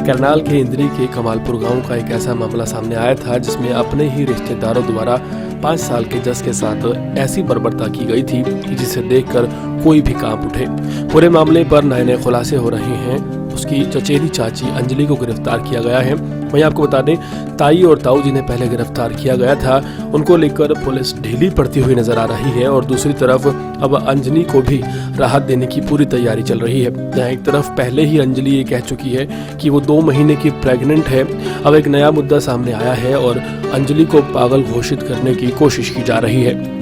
करनाल के इंद्री के कमालपुर गांव का एक ऐसा मामला सामने आया था जिसमें अपने ही रिश्तेदारों द्वारा 5 साल के जस के साथ ऐसी बर्बरता की गई थी कि जिसे देखकर कोई भी कांप उठे। पूरे मामले पर नए नए खुलासे हो रहे हैं। उसकी चचेरी चाची अंजलि को गिरफ्तार किया गया है। वहीं आपको बता दें, ताई और ताऊ जिन्हें पहले गिरफ्तार किया गया था उनको लेकर पुलिस ढीली पड़ती हुई नजर आ रही है और दूसरी तरफ अब अंजलि को भी राहत देने की पूरी तैयारी चल रही है। जहाँ एक तरफ पहले ही अंजलि ये कह चुकी है कि वो 2 महीने की प्रेग्नेंट है, अब एक नया मुद्दा सामने आया है और अंजलि को पागल घोषित करने की कोशिश की जा रही है।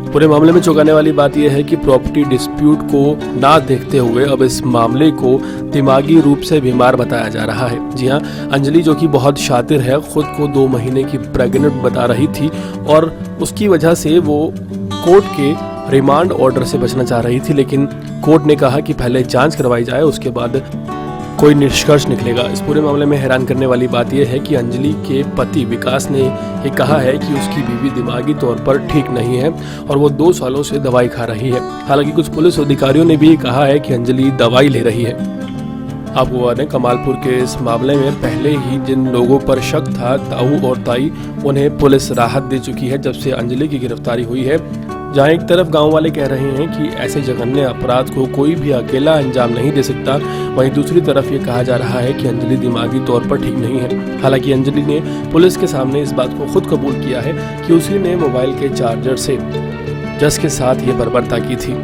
पूरे मामले में चौंकाने वाली बात यह है कि प्रॉपर्टी डिस्प्यूट को ना देखते हुए अब इस मामले को दिमागी रूप से बीमार बताया जा रहा है। जी हाँ, अंजलि जो कि बहुत शातिर है, खुद को 2 महीने की प्रेग्नेंट बता रही थी और उसकी वजह से वो कोर्ट के रिमांड ऑर्डर से बचना चाह रही थी, लेकिन कोर्ट ने कहा कि पहले जांच करवाई जाए, उसके बाद कोई निष्कर्ष निकलेगा। इस पूरे मामले में हैरान करने वाली बात यह है कि अंजलि के पति विकास ने ये कहा है कि उसकी बीवी दिमागी तौर पर ठीक नहीं है और वो 2 सालों से दवाई खा रही है। हालांकि कुछ पुलिस अधिकारियों ने भी कहा है कि अंजलि दवाई ले रही है। आपको बता दें, कमालपुर के इस मामले में पहले ही जिन लोगों पर शक था, ताऊ और ताई, उन्हें पुलिस राहत दे चुकी है जब से अंजलि की गिरफ्तारी हुई है। जहां एक तरफ गांव वाले कह रहे हैं कि ऐसे जघन्य अपराध को कोई भी अकेला अंजाम नहीं दे सकता, वहीं दूसरी तरफ ये कहा जा रहा है कि अंजलि दिमागी तौर पर ठीक नहीं है। हालांकि अंजलि ने पुलिस के सामने इस बात को खुद कबूल किया है कि उसी ने मोबाइल के चार्जर से जस के साथ ये बर्बरता की थी।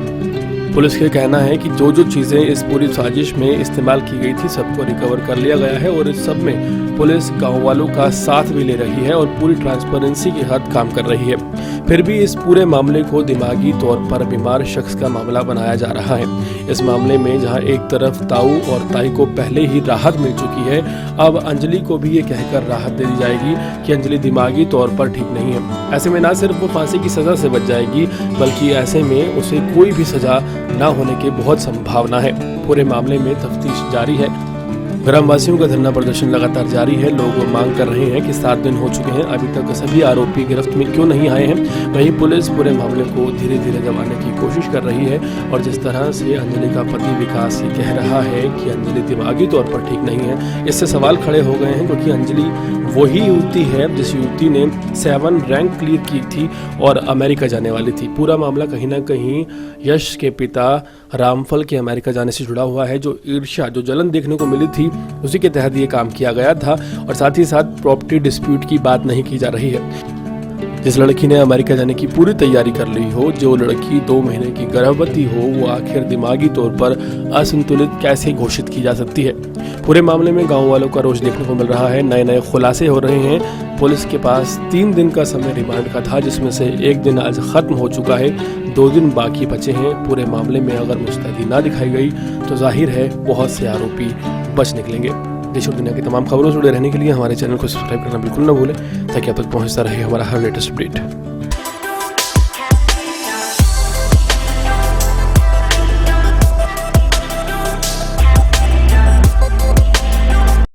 पुलिस का कहना है कि जो चीज़ें इस पूरी साजिश में इस्तेमाल की गई थी सबको रिकवर कर लिया गया है और इस सब में पुलिस गांव वालों का साथ भी ले रही है और पूरी ट्रांसपेरेंसी के हद काम कर रही है। फिर भी इस पूरे मामले को दिमागी तौर पर बीमार शख्स का मामला बनाया जा रहा है। इस मामले में जहां एक तरफ ताऊ और ताई को पहले ही राहत मिल चुकी है, अब अंजलि को भी ये कहकर राहत दे दी जाएगी कि अंजलि दिमागी तौर पर ठीक नहीं है। ऐसे में न सिर्फ वो फांसी की सजा से बच जाएगी, बल्कि ऐसे में उसे कोई भी सजा न होने की बहुत संभावना है। पूरे मामले में तफ्तीश जारी है। ग्रामवासियों का धरना प्रदर्शन लगातार जारी है। लोग मांग कर रहे हैं कि 7 दिन हो चुके हैं, अभी तक सभी आरोपी गिरफ्त में क्यों नहीं आए हैं। वहीं पुलिस पूरे मामले को धीरे धीरे दबाने की कोशिश कर रही है और जिस तरह से अंजलि का पति विकास ये कह रहा है कि अंजलि दिमागी तौर पर ठीक नहीं है, इससे सवाल खड़े हो गए हैं, क्योंकि अंजलि वही युवती है जिस युवती ने 7 रैंक क्लियर की थी और अमेरिका जाने वाली थी। पूरा मामला कहीं ना कहीं यश के पिता रामफल के अमेरिका जाने से जुड़ा हुआ है। जो ईर्ष्या, जो जलन देखने को मिली थी, उसी के तहत ये काम किया गया था और साथ ही साथ प्रॉपर्टी डिस्प्यूट की बात नहीं की जा रही है। जिस लड़की ने अमेरिका जाने की पूरी तैयारी कर ली हो, जो लड़की 2 महीने की गर्भवती हो, वो आखिर दिमागी तौर पर असंतुलित कैसे घोषित की जा सकती है। पूरे मामले में गांव वालों का रोष देखने को मिल रहा है। नए नए खुलासे हो रहे हैं। पुलिस के पास 3 दिन का समय रिमांड का था, जिसमें से 1 दिन आज खत्म हो चुका है, 2 दिन बाकी बचे हैं। पूरे मामले में अगर मुस्तैदी ना दिखाई गई तो जाहिर है बहुत से आरोपी बच निकलेंगे। देश और दुनिया की तमाम खबरों से जुड़े रहने के लिए हमारे चैनल को सब्सक्राइब करना बिल्कुल न भूलें, ताकि आप तक पहुंचता रहे हमारा हर लेटेस्ट अपडेट।